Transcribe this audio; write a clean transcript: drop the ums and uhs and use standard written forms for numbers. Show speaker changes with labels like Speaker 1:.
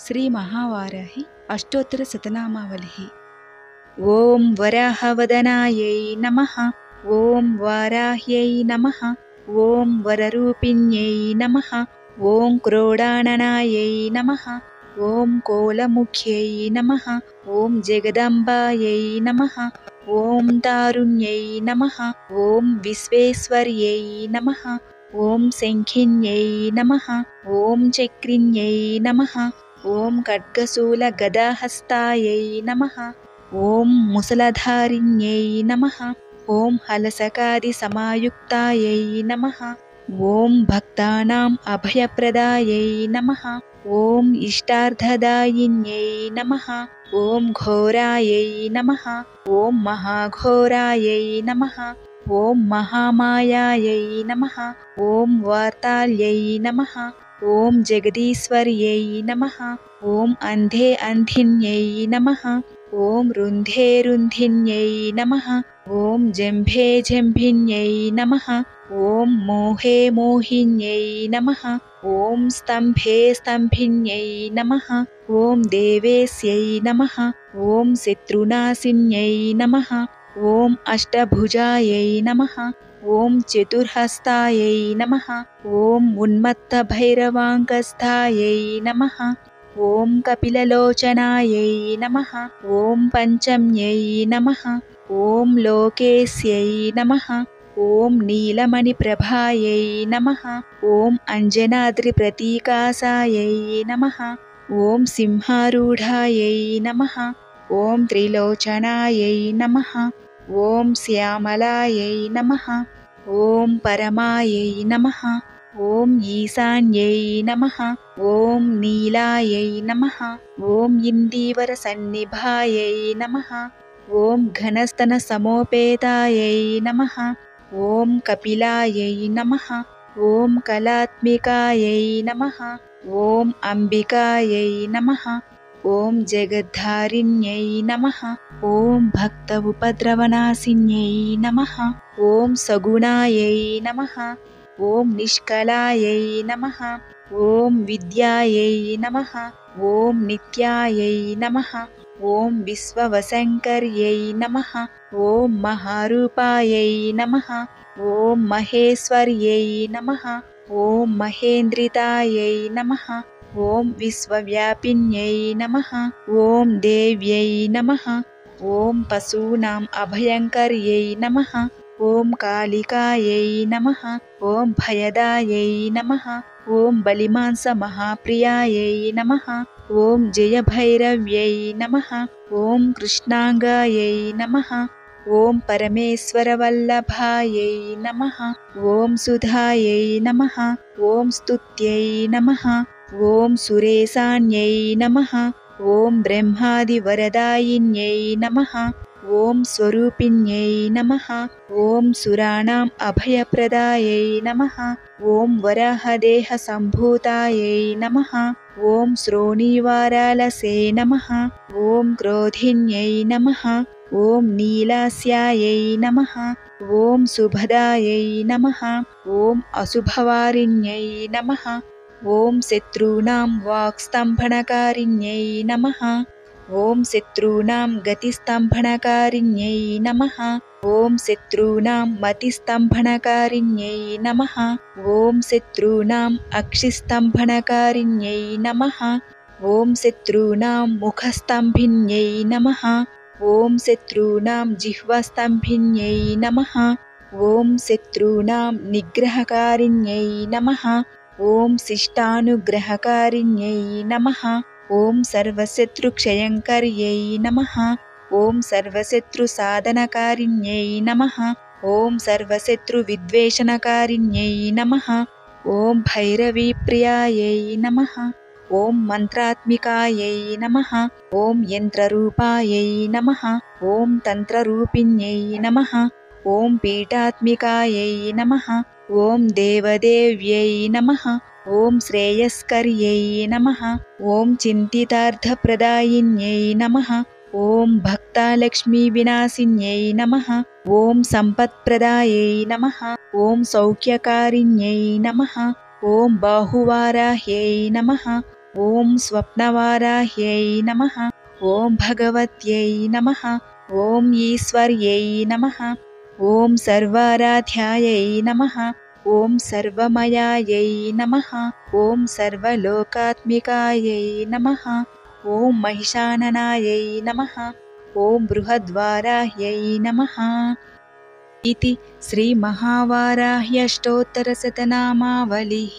Speaker 1: శ్రీ మహావారాహి అష్టోత్తర శతనామావళి. ఓం వరాహవదనాయై నమః. ఓం వారాహ్యై నమః. ఓం వరరూపిణ్యై నమః. ఓం క్రోడాననాయై నమః. ఓం కోలముఖ్యై నమః. ఓం జగదంబాయై నమః. ఓం తారుణ్యై నమః. ఓం విశ్వేశ్వర్యై నమః. ఓం శంఖిన్యై నమః. ఓం చక్రిణ్యై నమః. ఓం ఖడ్గశూలగదాహస్తాయై నమః. ఓం ముసలధారిణ్యై నమః. ఓం హలసకాదిసమాయుక్తాయై నమః. ఓం భక్తానాం అభయప్రదాయై నమః. ఓం ఇష్టార్థదాయిన్యై నమః. ఓం ఘోరాయై నమః. ఓం మహాఘోరాయై నమః. ఓం మహామాయాయై నమః. ఓం వార్తాల్యై నమః. ఓం జగదీశ్వర్యై నమః. ఓం అంధే అంధిన్యై నమః. ఓం రుంధే రుంధిన్యై నమః. ఓం జంభే జంభిన్యై నమః. ఓం మోహే మోహిన్యై నమః. ఓం స్తంభే స్తంభిన్యై నమః. ఓం దేవేస్యై నమః. ఓం శత్రునాశిన్యై నమః. ఓం అష్టభుజాయై నమః. ఓం చతుర్హస్తాయై నమః. ఓం ఉన్మత్తభైరవాంకస్థాయై నమః. ఓం కపిలలోచనాయై నమః. ఓం పంచమ్యై నమః. ఓం లోకేశ్యై నమః. ఓం నీలమణిప్రభాయై నమః. ఓం అంజనాద్రిప్రతీకాసాయై నమః. ఓం సింహారూఢాయై నమః. ఓం త్రిలోచనాయై నమః. ఓం శ్యామలాయై నమః. ఓం పరమాయై నమః. ఓం ఈశాన్యై నమః. ఓం నీలాయై నమః. ఓం ఇందీవరసన్నిభాయై నమః. ఓం ఘనస్తనసమోపేతాయై నమః. ఓం కపిలాయై నమః. ఓం కళాత్మికాయై నమః. ఓం అంబికాయై నమః. ఓం జగద్ధారిణ్యై నమః. ఓం భక్త ఉపద్రవనాశిన్యై నమః. ఓం సగుణాయై నమః. ఓం నిష్కళాయై నమః. ఓం విద్యాయై నమః. ఓం నిత్యాయై నమః. ఓం విశ్వవశంకర్యై నమః. ఓం మహారూపాయై నమః. ఓం మహేశ్వర్యై నమః. ఓం మహేంద్రితాయై నమః. ఓం విశ్వవ్యాపిన్యై నమః. ఓం దేవ్యై నమః. ఓం పశూనాం అభయంకర్యై నమః. ఓం కాళికాయై నమః. ఓం భయదాయై నమః. ఓం బలిమాంసమహాప్రియాయై నమః. ఓం జయభైరవ్యై నమః. ఓం కృష్ణాంగాయై నమః. ఓం పరమేశ్వరవల్లభాయై నమః. ఓం సుధాయై నమః. ఓం స్తుత్యై నమః. ఓం సురేశాన్యై నమః. ఓం బ్రహ్మాదివరదాయిన్యై నమః. ఓం స్వరూపిణ్యై నమః. ఓం సురాణాం అభయప్రదాయై నమః. ఓం వరాహదేహసంభూతాయై నమః. ఓం శ్రోణీవారాలసే నమః. ఓం క్రోధిన్యై నమః. ఓం నీలాస్యాయై నమః. ఓం సుభదాయై నమః. ఓం అశుభవారిణ్యై నమః. ఓం శత్రూణాం వాక్స్తంభనకారిణ్యై నమః. ఓం శత్రూణాం గతిస్తంభనకారిణ్యై నమః. ఓం శత్రూణాం మతిస్తంభనకారిణ్యై నమః. ఓం శత్రూణాం అక్షిస్తంభనకారిణ్యై నమః. ఓం శత్రూణాం ముఖస్తంభిన్యై నమః. ఓం శత్రూణాం జిహ్వాస్తంభిన్యై నమః. ఓం శత్రూణాం నిగ్రహకారిణ్యై నమః. ఓం శిష్టానుగ్రహకారిణ్యై నమః. ఓం సర్వశత్రుక్షయంకర్యై నమః. ఓం సర్వశత్రుసాధనకారిణ్యై నమః. ఓం సర్వశత్రువిద్వేషణకారిణ్యై నమః. ఓం భైరవీప్రియాయై నమః. ఓం మంత్రాత్మికాయై నమః. ఓం యంత్రరూపాయై నమః. ఓం తంత్రరూపిణ్యై నమః. ఓం పీఠాత్మికాయై నమః. ఓం దేవదేవ్యై నమః. ఓం శ్రేయస్కర్యై నమః. ఓం చింతితార్థప్రదాయిన్యై నమః. ఓం భక్తాలక్ష్మీవినాశిన్యై నమః. ఓం సంపత్ప్రదాయై నమః. ఓం సౌఖ్యకారిణ్యై నమః. ఓం బాహువారాహ్యై నమః. ॐ स्वप्नवाराह्यै नमः। ॐ भगवत्यै नमः। ॐ ईश्वर्यै नमः। ॐ सर्वाराध्यायै नमः। ॐ सर्वमयायै नमः। ॐ सर्वलोकात्मिकायै नमः। ॐ महिषाननायै नमः। ॐ बृहद्वाराह्यै नमः। इति श्रीमहावाराह्यष्टोत्तरशतनामावलिः।